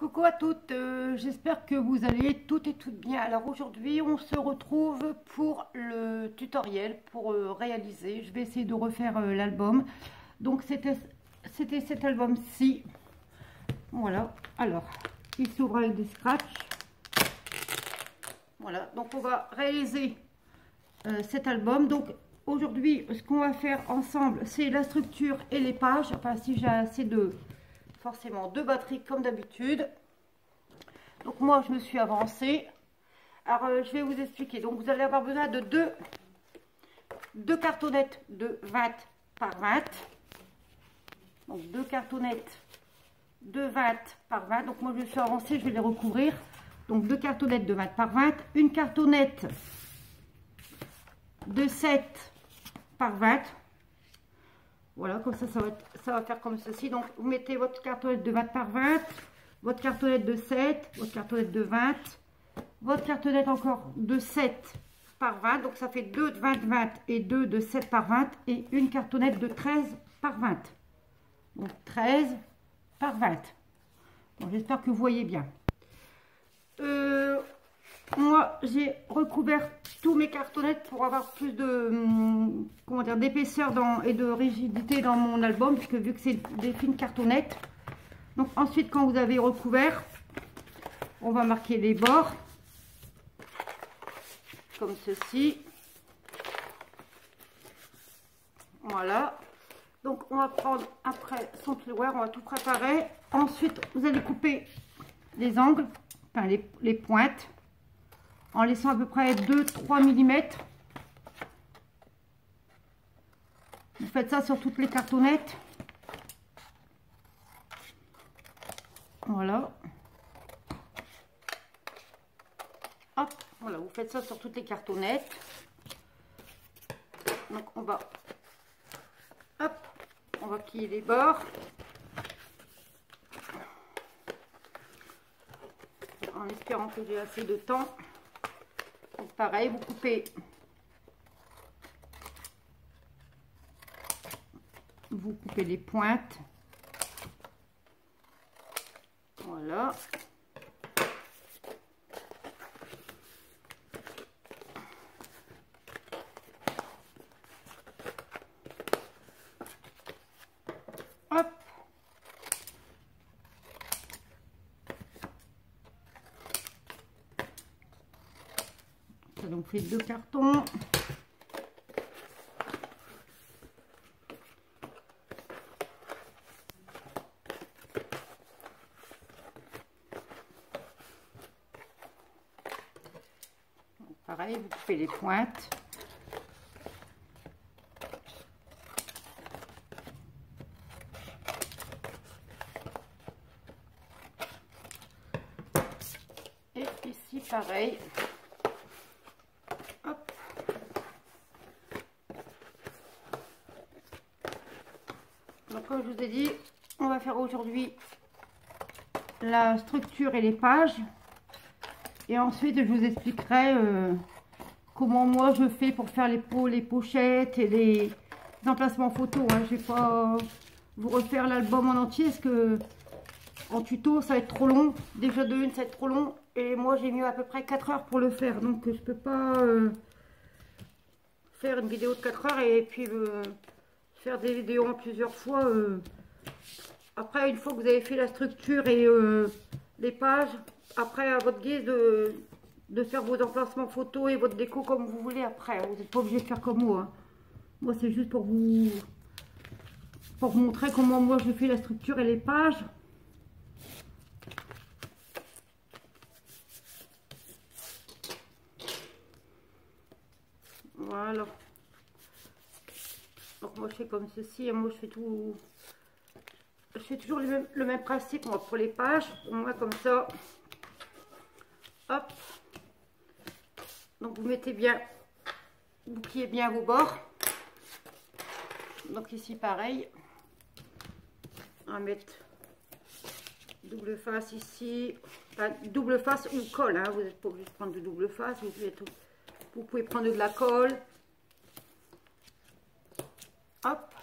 Coucou à toutes, j'espère que vous allez toutes et toutes bien. Alors aujourd'hui on se retrouve pour le tutoriel pour réaliser. Je vais essayer de refaire l'album. Donc c'était cet album-ci. Voilà, alors il s'ouvre avec des scratchs. Voilà, donc on va réaliser cet album. Donc aujourd'hui ce qu'on va faire ensemble c'est la structure et les pages. Enfin si j'ai assez de... forcément deux batteries comme d'habitude. Donc moi je me suis avancée. Alors je vais vous expliquer. Donc vous allez avoir besoin de deux cartonnettes de 20 par 20. Donc deux cartonnettes de 20 par 20. Donc moi je me suis avancée, je vais les recouvrir. Donc deux cartonnettes de 20 par 20. Une cartonnette de 7 par 20. Voilà, comme ça, ça va faire comme ceci. Donc, vous mettez votre cartonnette de 20 par 20, votre cartonnette de 7, votre cartonnette de 20, votre cartonnette encore de 7 par 20. Donc, ça fait 2 de 20 et 2 de 7 par 20 et une cartonnette de 13 par 20. Donc, 13 par 20. Bon, j'espère que vous voyez bien. Moi, j'ai recouvert tous mes cartonnettes pour avoir plus de comment dire, d'épaisseur et de rigidité dans mon album, puisque vu que c'est des fines cartonnettes. Donc ensuite, quand vous avez recouvert, on va marquer les bords comme ceci. Voilà. Donc on va prendre après son plieur, on va tout préparer. Ensuite, vous allez couper les angles, enfin les pointes, en laissant à peu près 2-3 mm. Vous faites ça sur toutes les cartonnettes. Voilà. Hop, voilà, vous faites ça sur toutes les cartonnettes. Donc on va, hop, on va plier les bords. En espérant que j'ai assez de temps. Donc pareil, vous coupez, les pointes. Voilà. Hop. Ça donc fait 2 cartons. Pareil, vous coupez les pointes. Et ici, pareil. Hop. Donc, comme je vous ai dit, on va faire aujourd'hui la structure et les pages. Et ensuite, je vous expliquerai comment moi je fais pour faire les pochettes et les emplacements photos. Hein. Je ne vais pas vous refaire l'album en entier parce que en tuto ça va être trop long. Déjà de une, ça va être trop long. Et moi j'ai mis à peu près 4 heures pour le faire. Donc je ne peux pas faire une vidéo de 4 heures et puis faire des vidéos en plusieurs fois. Après, une fois que vous avez fait la structure et les pages, après à votre guise de faire vos emplacements photos et votre déco comme vous voulez après. Vous n'êtes pas obligé de faire comme moi. Hein. Moi c'est juste pour vous montrer comment moi je fais la structure et les pages. Voilà. Donc moi je fais comme ceci et moi je fais tout. Je fais toujours le même principe moi, pour les pages. Pour moi comme ça. Hop. Donc vous mettez bien, vous pliez bien vos bords. Donc ici pareil. On va mettre double face ici. Enfin, double face ou colle. Hein. Vous n'êtes pas obligé de prendre de double face. Vous pouvez prendre de la colle. Hop.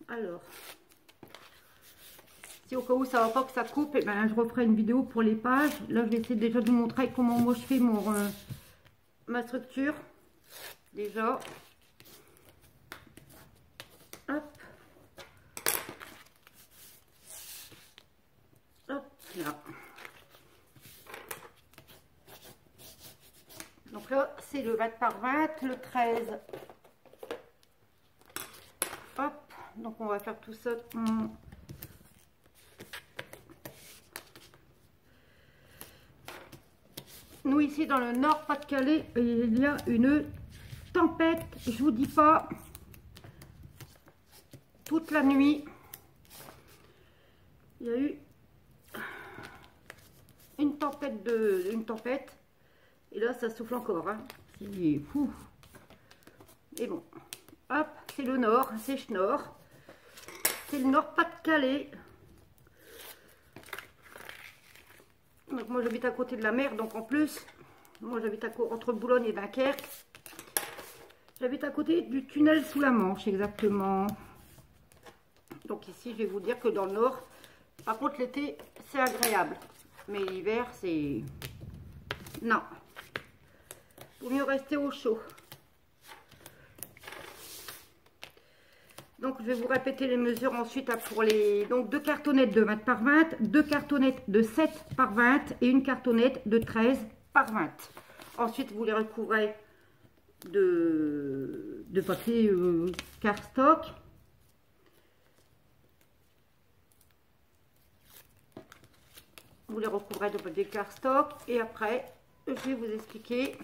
Alors. Si au cas où ça va pas que ça coupe, et ben je referai une vidéo pour les pages. Là, je vais essayer déjà de vous montrer comment moi je fais ma structure. Déjà. Hop. Hop, là. Donc là, c'est le 20 par 20, le 13. Hop, donc on va faire tout ça. Nous, ici, dans le Nord Pas-de-Calais, il y a une tempête, je vous dis pas, toute la nuit. Il y a eu une tempête, et là, ça souffle encore, hein. C'est fou. Et bon, hop, c'est le Nord, c'est Schnorr. C'est le Nord Pas-de-Calais. Donc moi j'habite à côté de la mer, donc en plus, moi j'habite entre Boulogne et Dunkerque. J'habite à côté du tunnel sous la Manche, exactement. Donc ici, je vais vous dire que dans le Nord, par contre l'été, c'est agréable. Mais l'hiver, c'est... Non. Il vaut mieux rester au chaud. Donc je vais vous répéter les mesures ensuite pour les... Donc 2 cartonnettes de 20 par 20, 2 cartonnettes de 7 par 20 et une cartonnette de 13 par 20. Ensuite vous les recouvrez de papier cardstock. Vous les recouvrez de papier cardstock et après je vais vous expliquer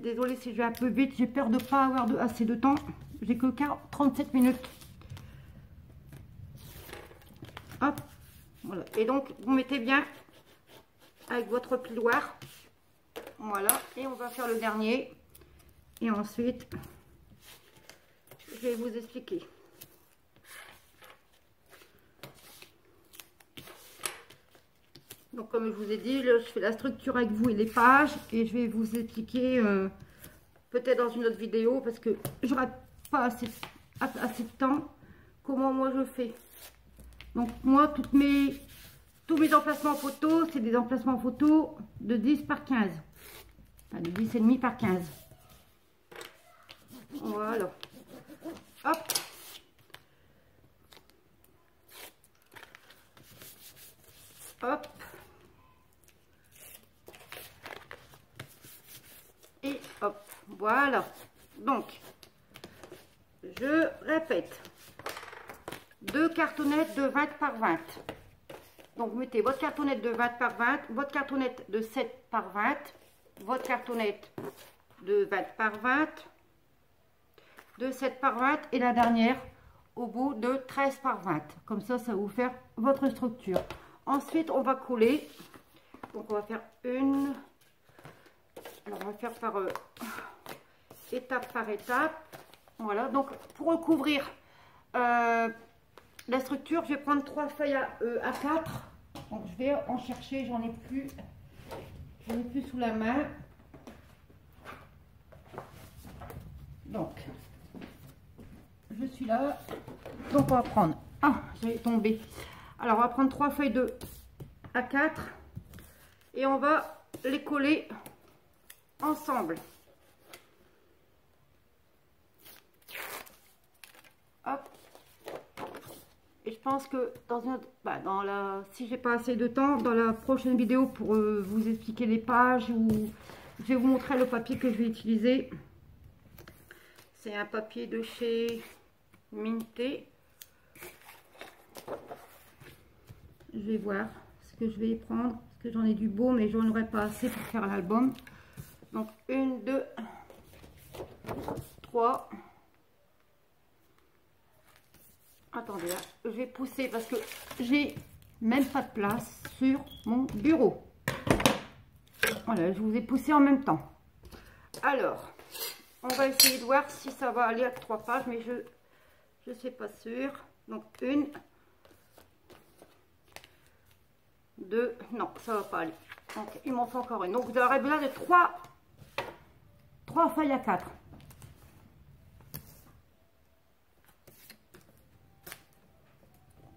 désolée si je vais un peu vite, j'ai peur de ne pas avoir assez de temps. J'ai que 37 minutes. Hop, voilà. Et donc, vous mettez bien avec votre piloir. Voilà. Et on va faire le dernier. Et ensuite, je vais vous expliquer. Donc comme je vous ai dit, là, je fais la structure avec vous et les pages et je vais vous expliquer peut-être dans une autre vidéo parce que j'aurai pas assez de temps comment moi je fais. Donc moi tous mes emplacements photos, c'est des emplacements photos de 10 par 15. Enfin, de 10,5 par 15. Voilà. Hop. Hop. Et hop, voilà. Donc, je répète. 2 cartonnettes de 20 par 20. Donc, vous mettez votre cartonnette de 20 par 20, votre cartonnette de 7 par 20, votre cartonnette de 20 par 20, de 7 par 20 et la dernière au bout de 13 par 20. Comme ça, ça va vous faire votre structure. Ensuite, on va coller. Donc, on va faire une... Alors, on va faire étape par étape. Voilà. Donc, pour recouvrir la structure, je vais prendre 3 feuilles à 4. Donc, je vais en chercher. J'en ai plus sous la main. Donc, je suis là. Donc, on va prendre... Ah, j'ai tombé. Alors, on va prendre 3 feuilles de A4 et on va les coller ensemble. Hop. Et je pense que si j'ai pas assez de temps, dans la prochaine vidéo pour vous expliquer les pages ou je vais vous montrer le papier que je vais utiliser. C'est un papier de chez Minté. Je vais voir ce que je vais prendre parce que j'en ai du beau mais j'en aurai pas assez pour faire l'album. Donc 1, 2, 3. Attendez, là, je vais pousser parce que j'ai même pas de place sur mon bureau. Voilà, je vous ai poussé en même temps. Alors, on va essayer de voir si ça va aller à 3 pages, mais je sais pas sûr. Donc 1, 2, non, ça va pas aller. Donc il m'en faut encore une. Donc vous aurez besoin de 3 feuilles à 4.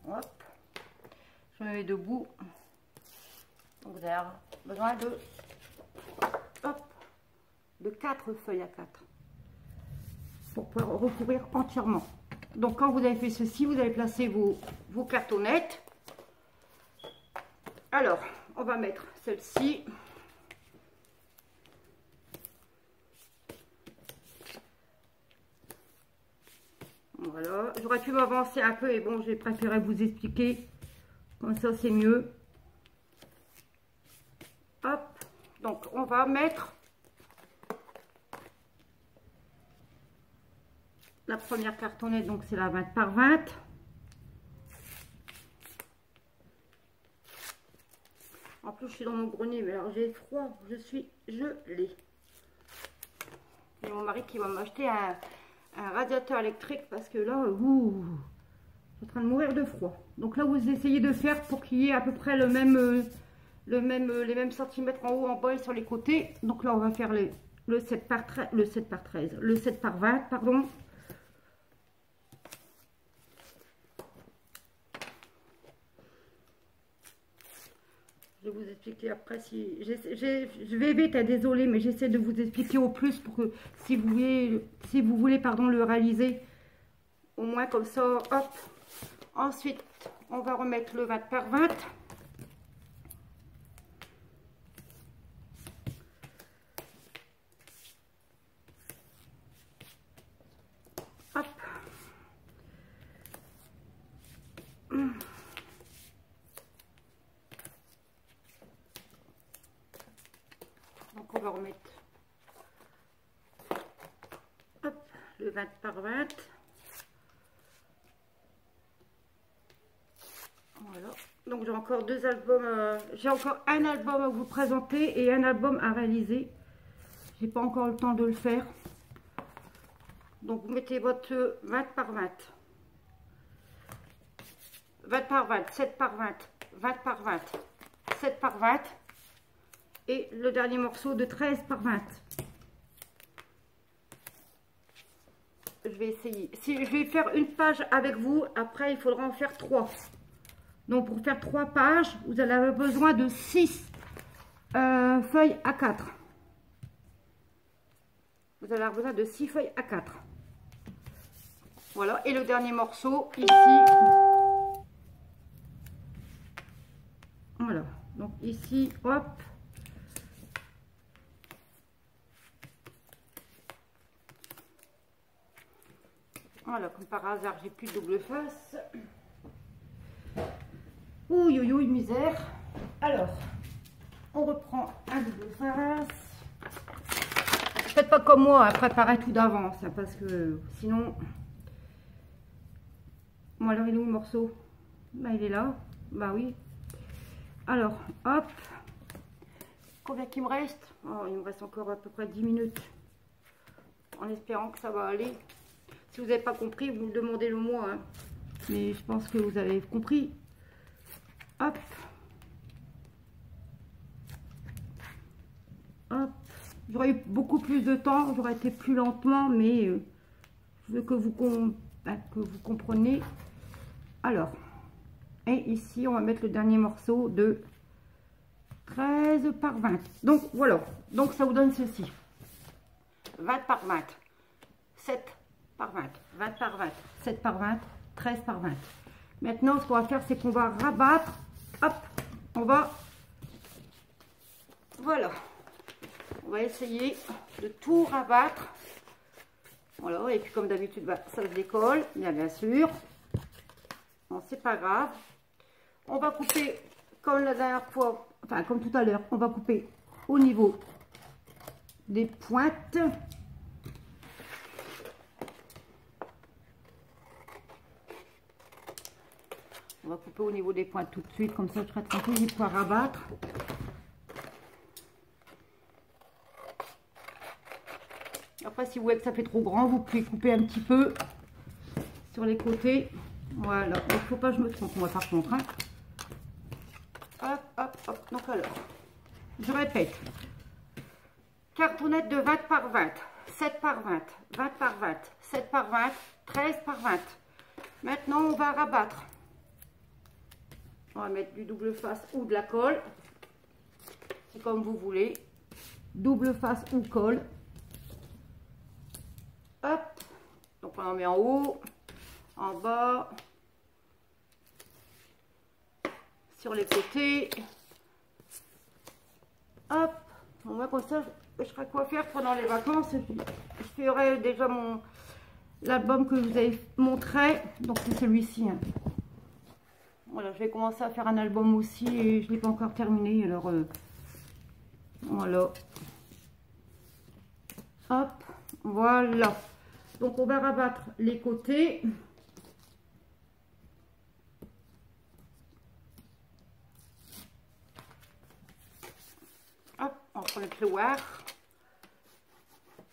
Hop. Je me mets debout. Donc vous avez besoin de, hop, de 4 feuilles à 4 pour pouvoir recouvrir entièrement. Donc quand vous avez fait ceci, vous allez placer vos cartonnettes. Alors, on va mettre celle-ci. Voilà, j'aurais pu m'avancer un peu et bon, j'ai préféré vous expliquer. Comme ça, c'est mieux. Hop, donc on va mettre la première cartonnette, donc c'est la 20 par 20. En plus, je suis dans mon grenier, mais alors j'ai froid, je suis gelée. Et mon mari qui va m'acheter un radiateur électrique parce que là, je suis en train de mourir de froid. Donc là, vous essayez de faire pour qu'il y ait à peu près les mêmes centimètres en haut, en bas et sur les côtés. Donc là, on va faire le 7 par 13, le 7 par 20, pardon. Je vais vous expliquer après si... Je vais vite, désolé, mais j'essaie de vous expliquer au plus pour que si vous voulez pardon, le réaliser, au moins comme ça, hop. Ensuite, on va remettre le 20 par 20. Hop. Donc on va remettre hop, le 20 par 20. Voilà. Donc j'ai encore deux albums, j'ai encore un album à vous présenter et un album à réaliser. J'ai pas encore le temps de le faire. Donc vous mettez votre 20 par 20. 20 par 20, 7 par 20, 20 par 20, 7 par 20. Et le dernier morceau de 13 par 20. Je vais essayer. Si je vais faire une page avec vous, après il faudra en faire 3. Donc pour faire 3 pages, vous allez avoir besoin de 6 feuilles à 4. Vous allez avoir besoin de 6 feuilles à 4. Voilà. Et le dernier morceau ici. Voilà. Donc ici, hop. Voilà, comme par hasard, j'ai plus de double face. Ouh, ouh, misère. Alors, on reprend un double face. Faites pas comme moi, préparez tout d'avance, hein, parce que sinon... Bon, alors, il est où le morceau? Bah, il est là. Bah oui. Alors, hop. Combien qu'il me reste? Oh, il me reste encore à peu près 10 minutes. En espérant que ça va aller. Si vous n'avez pas compris, vous me demandez le moi. Hein. Mais je pense que vous avez compris. Hop. Hop. J'aurais eu beaucoup plus de temps. J'aurais été plus lentement. Mais je veux que vous compreniez. Alors. Et ici, on va mettre le dernier morceau de 13 par 20. Donc, voilà. Donc, ça vous donne ceci. 20 par 20. 7 par 20, 20 par 20, 7 par 20, 13 par 20. Maintenant, ce qu'on va faire, c'est qu'on va rabattre. Hop, on va... Voilà. On va essayer de tout rabattre. Voilà, et puis comme d'habitude, bah, ça se décolle, bien sûr. Bon, c'est pas grave. On va couper, comme la dernière fois, enfin, comme tout à l'heure, on va couper au niveau des pointes. On va couper au niveau des pointes tout de suite, comme ça je serai tranquille, je vais pouvoir rabattre. Après, si vous voyez que ça fait trop grand, vous pouvez couper un petit peu sur les côtés. Voilà, il ne faut pas que je me trompe, moi par contre. Hein. Hop, hop, hop. Donc alors, je répète. Cartonnette de 20 par 20, 7 par 20, 20 par 20, 7 par 20, 13 par 20. Maintenant, on va rabattre. On va mettre du double face ou de la colle. C'est comme vous voulez. Double face ou colle. Hop. Donc on en met en haut, en bas, sur les côtés. Hop. Au moins comme ça, je serai quoi faire pendant les vacances. Je ferai déjà l'album que je vous avez montré. Donc c'est celui-ci. Hein. Voilà, je vais commencer à faire un album aussi et je ne l'ai pas encore terminé. Alors voilà. Hop, voilà. Donc on va rabattre les côtés. Hop, on prend le clouard.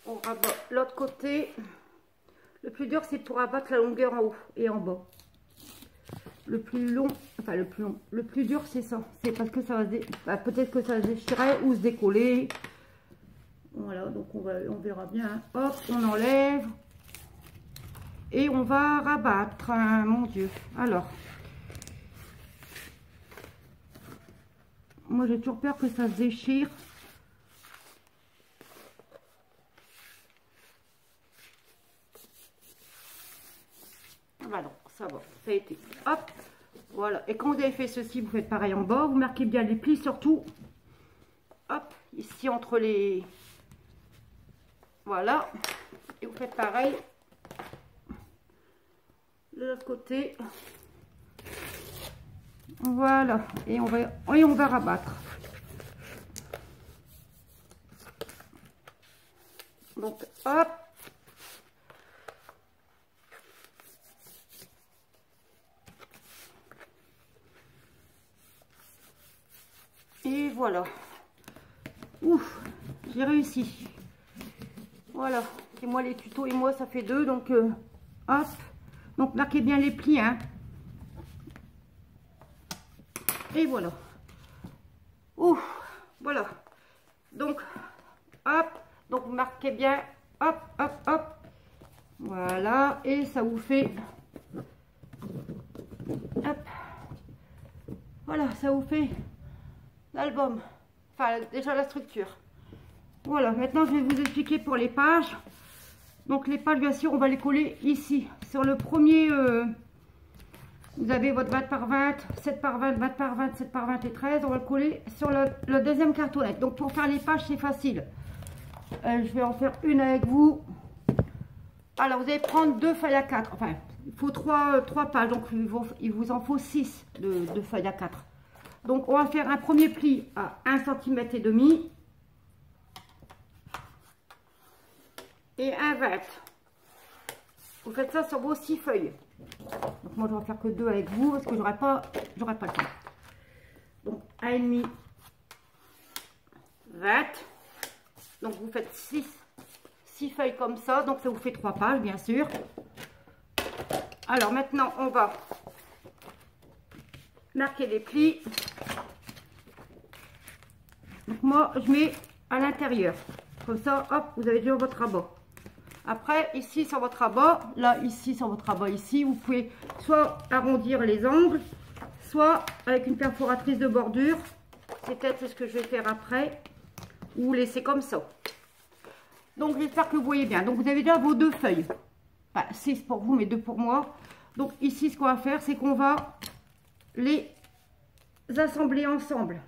On rabat l'autre côté. Le plus dur c'est pour rabattre la longueur en haut et en bas. Le plus long, enfin le plus long, le plus dur c'est ça. C'est parce que ça va peut-être que ça va se déchirer ou se décoller. Voilà, donc on verra bien. Hop, on enlève. Et on va rabattre, hein, mon Dieu. Alors, moi j'ai toujours peur que ça se déchire. Voilà, ça va, ça a été. Hop, voilà. Et quand vous avez fait ceci, vous faites pareil en bas. Vous marquez bien les plis surtout. Hop, ici entre les... Voilà. Et vous faites pareil. De l'autre côté. Voilà. Et on va rabattre. Donc, hop. Et voilà. Ouf, j'ai réussi. Voilà. Et moi, les tutos et moi, ça fait 2. Donc, hop. Donc, marquez bien les plis, hein. Et voilà. Ouf, voilà. Donc, hop. Donc, vous marquez bien. Hop, hop, hop. Voilà. Et ça vous fait... Hop. Voilà, ça vous fait l'album. Enfin, déjà la structure. Voilà, maintenant, je vais vous expliquer pour les pages. Donc, les pages, bien sûr, on va les coller ici. Sur le premier... Vous avez votre 20 par 20, 7 par 20, 20 par 20, 7 par 20 et 13. On va le coller sur le deuxième cartonnette. Donc pour faire les pages, c'est facile. Je vais en faire une avec vous. Alors vous allez prendre 2 feuilles à 4. Enfin, il faut 3 pages. Donc il vous en faut 6 de feuilles à 4. Donc on va faire un premier pli à 1,5 cm et demi. Et un 20. Vous faites ça sur vos 6 feuilles. Donc moi je vais en faire que 2 avec vous parce que j'aurai pas le temps. Donc 1,5, 20. Donc vous faites 6 feuilles comme ça. Donc ça vous fait 3 pages bien sûr. Alors maintenant on va marquer les plis. Donc moi je mets à l'intérieur. Comme ça, hop, vous avez déjà votre rabat. Après, ici sur votre rabat, là, ici sur votre rabat, ici, vous pouvez soit arrondir les angles, soit avec une perforatrice de bordure. C'est peut-être ce que je vais faire après. Ou laisser comme ça. Donc, j'espère que vous voyez bien. Donc, vous avez déjà vos 2 feuilles. Enfin, 6 pour vous, mais 2 pour moi. Donc, ici, ce qu'on va faire, c'est qu'on va les assembler ensemble.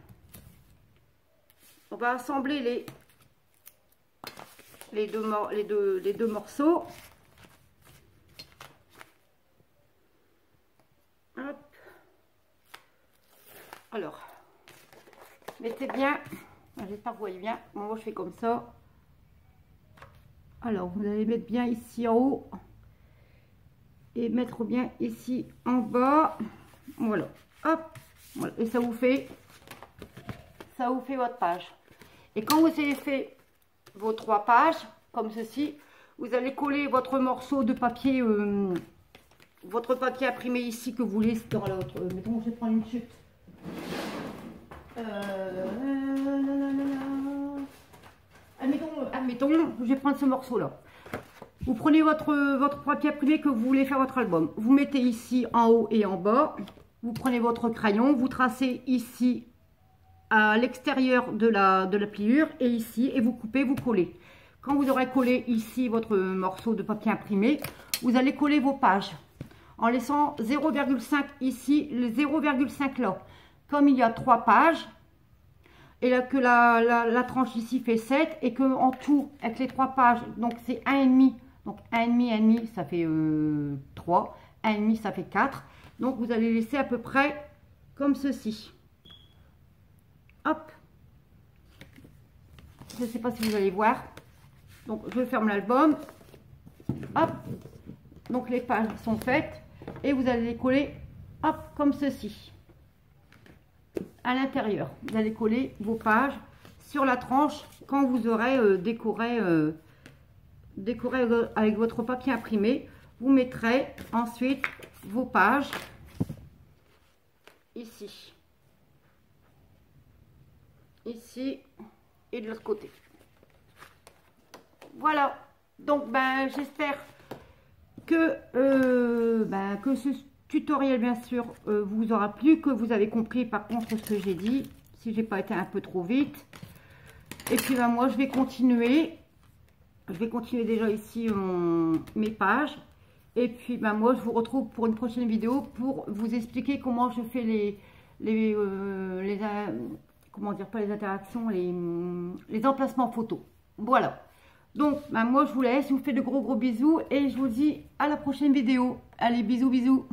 On va assembler les deux morceaux. Hop. Alors, mettez bien, j'espère que vous voyez bien. Moi, je fais comme ça. Alors, vous allez mettre bien ici en haut et mettre bien ici en bas. Voilà. Hop. Voilà. Et ça vous fait votre page. Et quand vous avez fait vos 3 pages, comme ceci, vous allez coller votre morceau de papier, votre papier imprimé ici que vous voulez dans l'autre. Mettons, je vais prendre une chute. Admettons, je vais prendre ce morceau-là. Vous prenez votre papier imprimé que vous voulez faire votre album. Vous mettez ici en haut et en bas. vous prenez votre crayon, vous tracez ici à l'extérieur de la pliure et ici, et vous coupez, vous collez. Quand vous aurez collé ici votre morceau de papier imprimé, vous allez coller vos pages en laissant 0,5 ici, le 0,5 là. Comme il y a 3 pages, et là que la tranche ici fait 7, et que en tout, avec les 3 pages, donc c'est 1,5, donc 1,5, ça fait 3, 1,5 ça fait 4. Donc vous allez laisser à peu près comme ceci. Hop. Je ne sais pas si vous allez voir. Donc je ferme l'album. Hop. Donc les pages sont faites. Et vous allez les coller, hop, comme ceci. À l'intérieur. Vous allez coller vos pages sur la tranche quand vous aurez décoré avec votre papier imprimé. Vous mettrez ensuite vos pages ici. Ici et de l'autre côté. Voilà. Donc, j'espère que ce tutoriel, bien sûr, vous aura plu, que vous avez compris par contre ce que j'ai dit, si j'ai pas été un peu trop vite. Et puis, moi, je vais continuer. Je vais continuer déjà ici mes pages. Et puis, moi, je vous retrouve pour une prochaine vidéo pour vous expliquer comment je fais comment dire, pas les interactions, les emplacements photos. Voilà. Donc, moi, je vous laisse. Je vous fais de gros bisous et je vous dis à la prochaine vidéo. Allez, bisous, bisous.